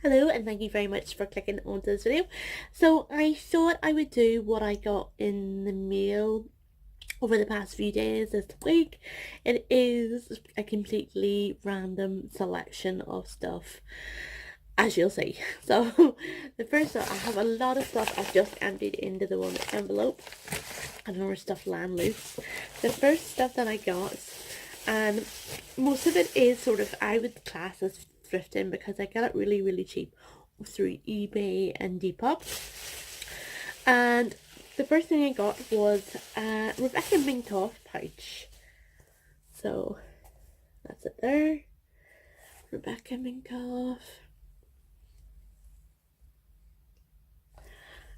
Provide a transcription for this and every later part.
Hello and thank you very much for clicking onto this video. So I thought I would do what I got in the mail over the past few days this week. It is a completely random selection of stuff, as you'll see. So the first stuff, I have a lot of stuff I've just emptied into the one envelope and more stuff lying loose. The first stuff that I got, and most of it is sort of, I would class as thrifting because I got it really cheap through eBay and Depop. And the first thing I got was a Rebecca Minkoff pouch. So that's it there. Rebecca Minkoff.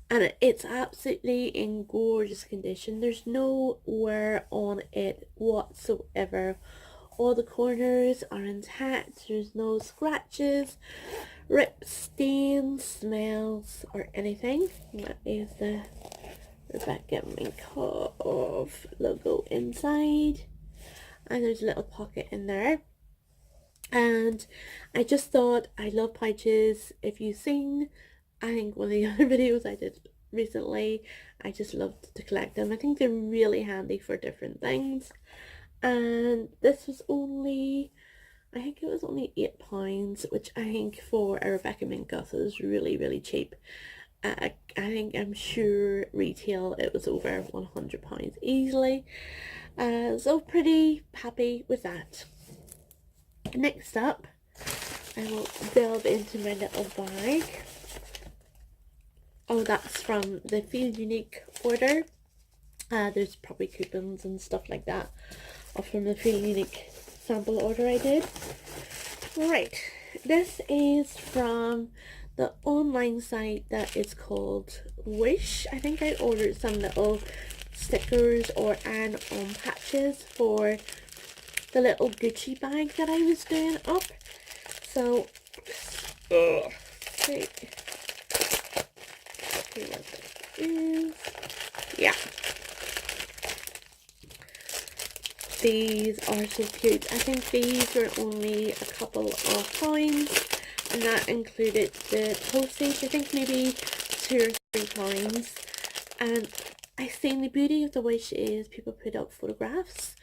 And it's absolutely in gorgeous condition. There's no wear on it whatsoever. All the corners are intact. There's no scratches, rips, stains, smells, or anything. That is the Rebecca Minkoff logo inside. And there's a little pocket in there. And I just thought, I love pouches. If you've seen, I think one of the other videos I did recently, I just loved to collect them. I think they're really handy for different things. And this was only, I think it was only £8, which I think for a Rebecca Minkoff is really cheap. I'm sure retail it was over £100 easily. So pretty happy with that. Next up, I will delve into my little bag. Oh, that's from the Feel Unique order. There's probably coupons and stuff like that off from the Feel Unique sample order I did. Right, this is from the online site that is called Wish. I think I ordered some little stickers or iron-on patches for the little Gucci bag that I was doing up. So, see what it is. Yeah. These are so cute. I think these were only a couple of pounds, and that included the postage. I think maybe £2 or £3. And I think the beauty of the Wish is people put up photographs.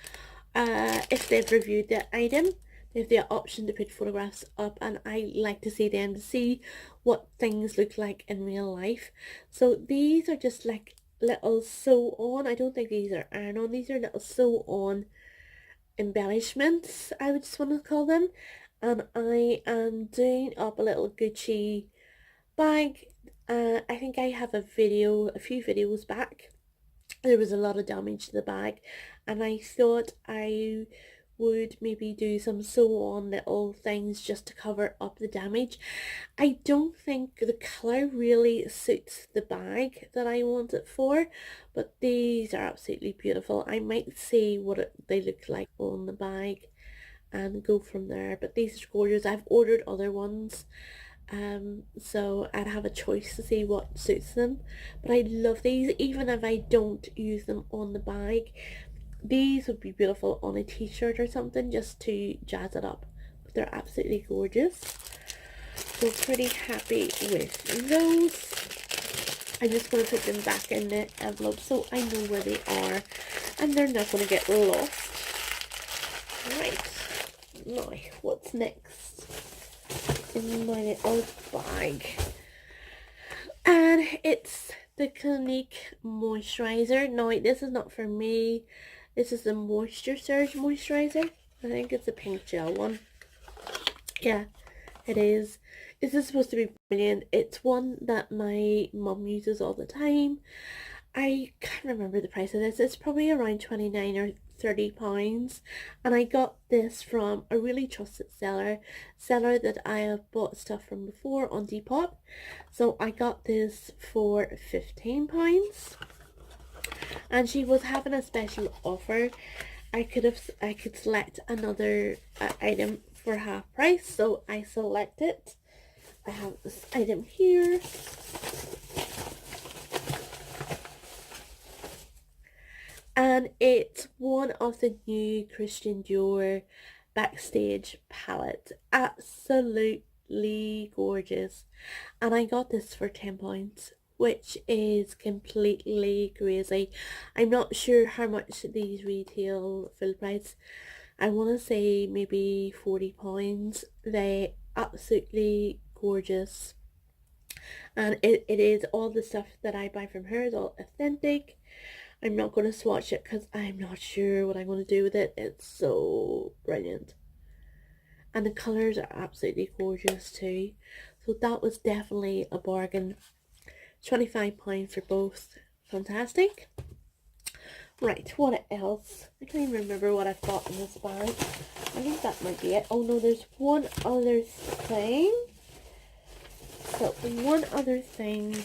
If they've reviewed the item, they have the option to put photographs up, and I like to see them to see what things look like in real life. So these are just like little sew on. I don't think these are iron on. These are little sew on embellishments, I would just want to call them. And I am doing up a little Gucci bag. I think I have a few videos back, there was a lot of damage to the bag, and I thought I would maybe do some sew on little things just to cover up the damage. I don't think the colour really suits the bag that I want it for, but these are absolutely beautiful. I might see what they look like on the bag and go from there, but these are gorgeous. I've ordered other ones, so I'd have a choice to see what suits them, but I love these. Even if I don't use them on the bag, these would be beautiful on a t-shirt or something just to jazz it up. But they're absolutely gorgeous, so pretty happy with those. I'm just going to put them back in the envelope so I know where they are and they're not going to get lost. Right, now what's next in my little bag? And it's the Clinique moisturizer. Now this is not for me, this is the Moisture Surge moisturizer. I think it's a pink gel one. Yeah, it is. This is supposed to be brilliant. It's one that my mum uses all the time. I can't remember the price of this. It's probably around 29 or £30, and I got this from a really trusted seller that I have bought stuff from before on Depop. So I got this for £15, and she was having a special offer. I could select another item for half price, so I selected. I have this item here. And it's one of the new Christian Dior Backstage palette. Absolutely absolutely gorgeous. And I got this for £10, which is completely crazy. I'm not sure how much these retail full price. I want to say maybe £40. They absolutely gorgeous. And it is all the stuff that I buy from her is all authentic. I'm not going to swatch it because I'm not sure what I'm going to do with it. It's so brilliant. And the colours are absolutely gorgeous too. So that was definitely a bargain. £25 for both. Fantastic. Right, what else? I can't even remember what I've got in this bag. I think that might be it. Oh no, there's one other thing. So one other thing,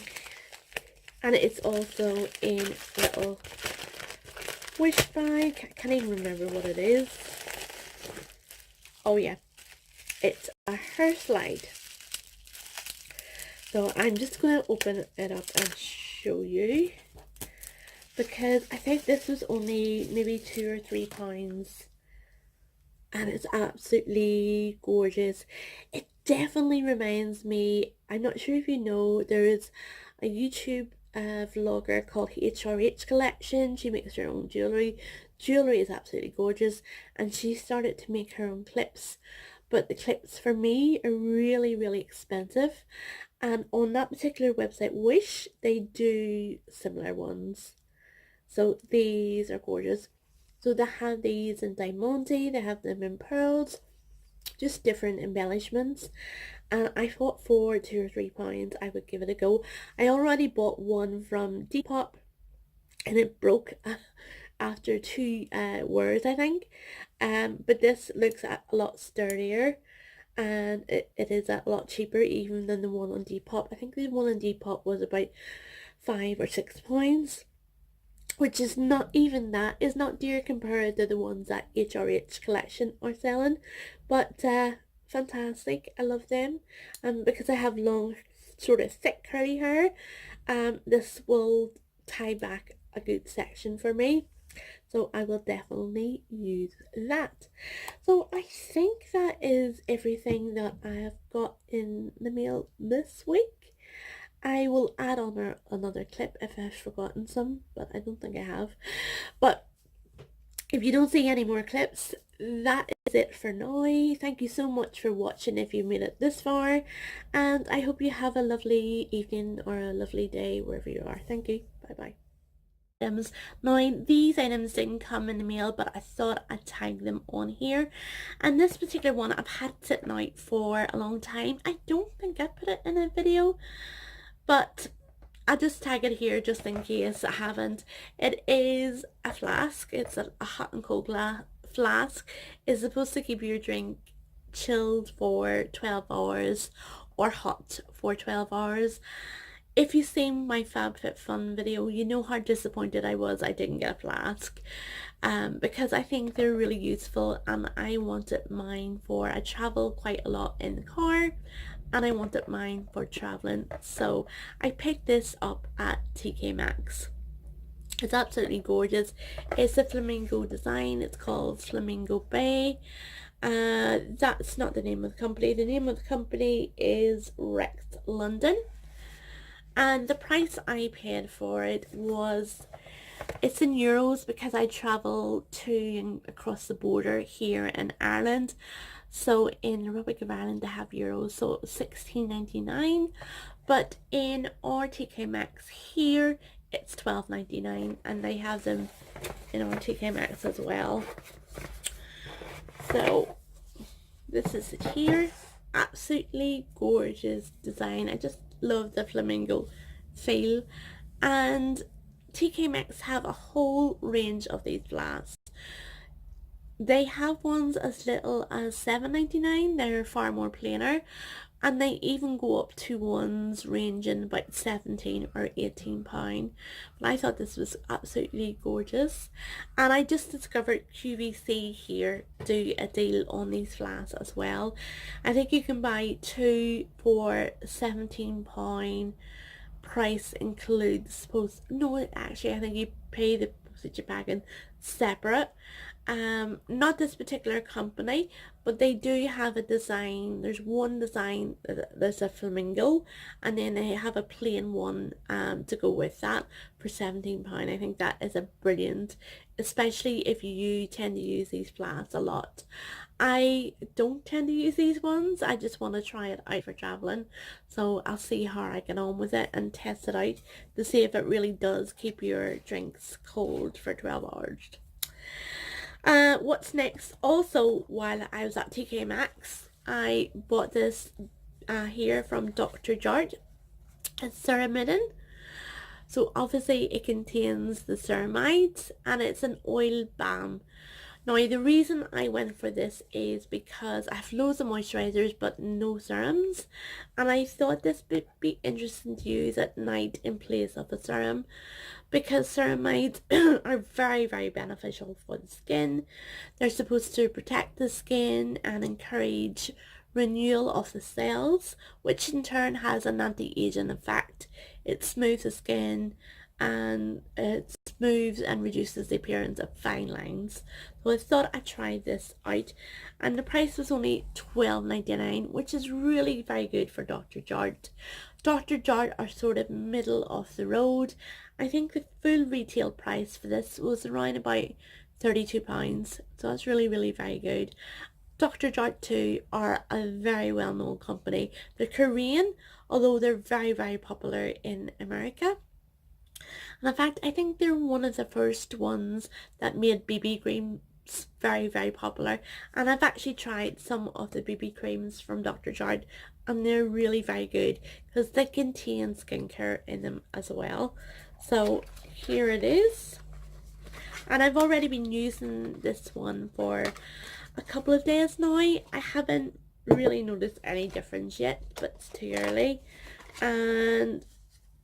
and it's also in a little wish bag. I can't even remember what it is. Oh yeah, it's a hair slide. So I'm just going to open it up and show you, because I think this was only maybe £2 or £3, and it's absolutely gorgeous. It definitely reminds me, I'm not sure if you know, there is a YouTube vlogger called HRH Collection. She makes her own jewellery. Jewellery is absolutely gorgeous, and she started to make her own clips, but the clips for me are really expensive, and on that particular website, Wish, they do similar ones. So these are gorgeous. So they have these in diamante, they have them in pearls, just different embellishments. And I thought for £2 or £3 I would give it a go. I already bought one from Depop and it broke after two wears, I think. But this looks a lot sturdier, and it is a lot cheaper even than the one on Depop. I think the one on Depop was about £5 or £6, which is not even that, is not dear compared to the ones that HRH Collection are selling. But fantastic, I love them. Because I have long, sort of thick curly hair, this will tie back a good section for me. So I will definitely use that. So I think that is everything that I have got in the mail this week. I will add on another clip if I've forgotten some, but I don't think I have. But if you don't see any more clips, that is it for now. Thank you so much for watching if you made it this far, and I hope you have a lovely evening or a lovely day wherever you are. Thank you. Bye bye. Now these items didn't come in the mail, but I thought I'd tag them on here, and this particular one I've had sitting out for a long time. I don't think I put it in a video, but I'll just tag it here just in case I haven't. It is a flask. It's a hot and cold flask. It's supposed to keep your drink chilled for 12 hours or hot for 12 hours. If you've seen my FabFitFun video, you know how disappointed I was I didn't get a flask, because I think they're really useful, and I wanted mine for, I travel quite a lot in the car, and I wanted mine for traveling, so I picked this up at TK Maxx. It's absolutely gorgeous. It's a flamingo design. It's called Flamingo Bay. That's not the name of the company. The name of the company is Rex London. And the price I paid for it was, it's in euros because I travel to and across the border here in Ireland. So in the Republic of Ireland they have euros, so $16.99. But in our TK Maxx here it's $12.99, and they have them in our TK Maxx as well. So this is it here. Absolutely gorgeous design. I just love the flamingo feel, and TK Maxx have a whole range of these flasks. They have ones as little as $7.99. They're far more plainer, and they even go up to ones ranging about £17 or £18. But I thought this was absolutely gorgeous, and I just discovered QVC here do a deal on these flasks as well. I think you can buy two for £17. Price includes, no, actually I think you pay the that you're packing separate. Not this particular company, but they do have a design. There's one design that's a flamingo, and then they have a plain one to go with that for £17. I think that is a brilliant, especially if you tend to use these flasks a lot. I don't tend to use these ones. I just want to try it out for traveling, so I'll see how I get on with it and test it out to see if it really does keep your drinks cold for 12 hours. What's next? Also, while I was at TK Maxx, I bought this here from Dr. Jart. It's ceramidin. So obviously it contains the ceramides, and it's an oil balm. Now the reason I went for this is because I have loads of moisturizers but no serums, and I thought this would be interesting to use at night in place of a serum, because ceramides are very, very beneficial for the skin. They're supposed to protect the skin and encourage renewal of the cells, which in turn has an anti-aging effect. It smooths the skin, and it smooths and reduces the appearance of fine lines. So I thought I'd try this out, and the price was only $12.99, which is really very good for Dr. Jart. Dr. Jart are sort of middle of the road. I think the full retail price for this was around about £32, so that's really, really very good. Dr. Jart too are a very well known company. They're Korean, although they're very, very popular in America. And in fact, I think they're one of the first ones that made BB creams very, very popular. And I've actually tried some of the BB creams from Dr. Jart, and they're really very good because they contain skincare in them as well. So here it is. And I've already been using this one for a couple of days now. I haven't really noticed any difference yet, but it's too early. And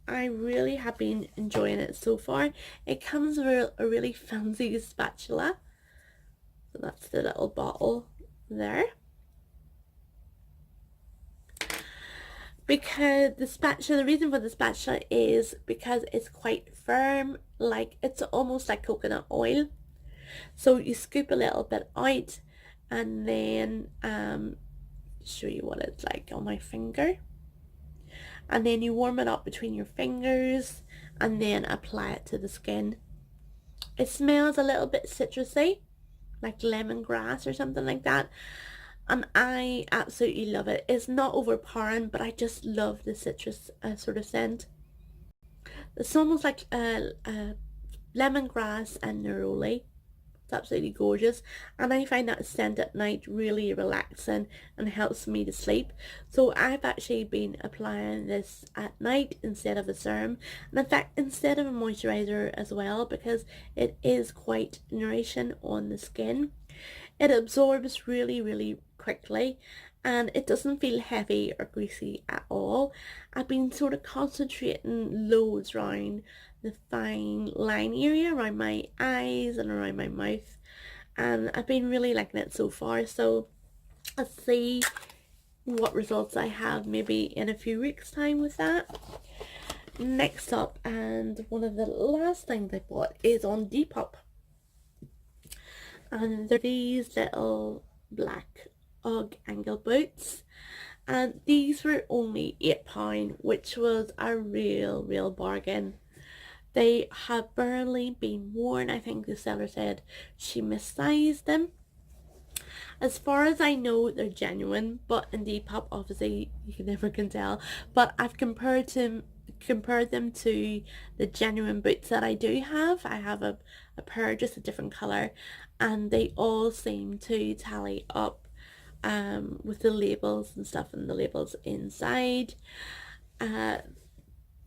I really have been enjoying it so far. It comes with a really fancy spatula. So that's the little bottle there. Because the reason for the spatula is because it's quite firm, like it's almost like coconut oil. So you scoop a little bit out, and then show you what it's like on my finger. And then you warm it up between your fingers and then apply it to the skin. It smells a little bit citrusy, like lemongrass or something like that. And I absolutely love it. It's not overpowering, but I just love the citrus sort of scent. It's almost like lemongrass and neroli. It's absolutely gorgeous, and I find that scent at night really relaxing and helps me to sleep. So I've actually been applying this at night instead of a serum, and in fact instead of a moisturizer as well, because it is quite nourishing on the skin. It absorbs really, really quickly, and it doesn't feel heavy or greasy at all. I've been sort of concentrating loads around the fine line area around my eyes and around my mouth, and I've been really liking it so far. So I'll see what results I have maybe in a few weeks time with that. Next up, and one of the last things I bought, is on Depop, and they're these little black Ugg ankle boots, and these were only £8, which was a real bargain. They have barely been worn. I think the seller said she missized them. As far as I know, they're genuine, but in Depop, obviously, you never can tell. But I've compared them to the genuine boots that I do have. I have a pair, just a different colour, and they all seem to tally up with the labels and stuff, and the labels inside.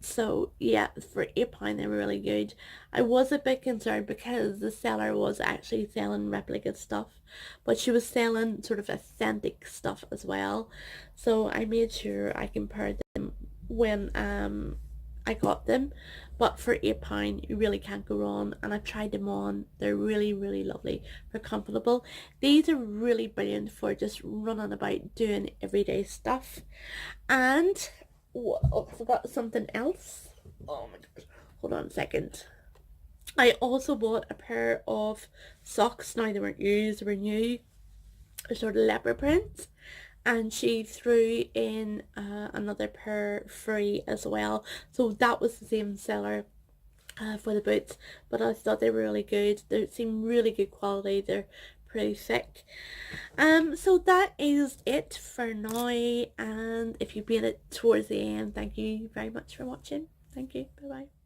So yeah, for £8 they were really good. I was a bit concerned because the seller was actually selling replica stuff, but she was selling sort of authentic stuff as well. So I made sure I compared them when I got them. But for £8 you really can't go wrong, and I've tried them on. They're really lovely. They're comfortable. These are really brilliant for just running about doing everyday stuff. And oh, I forgot something else. Oh my gosh, hold on a second. I also bought a pair of socks. Now they weren't used, they were new, sort of leopard print, and she threw in another pair free as well. So that was the same seller for the boots, but I thought they were really good. They seem really good quality. They're pretty thick. So that is it for now, and if you've made it towards the end, thank you very much for watching. Thank you. Bye bye.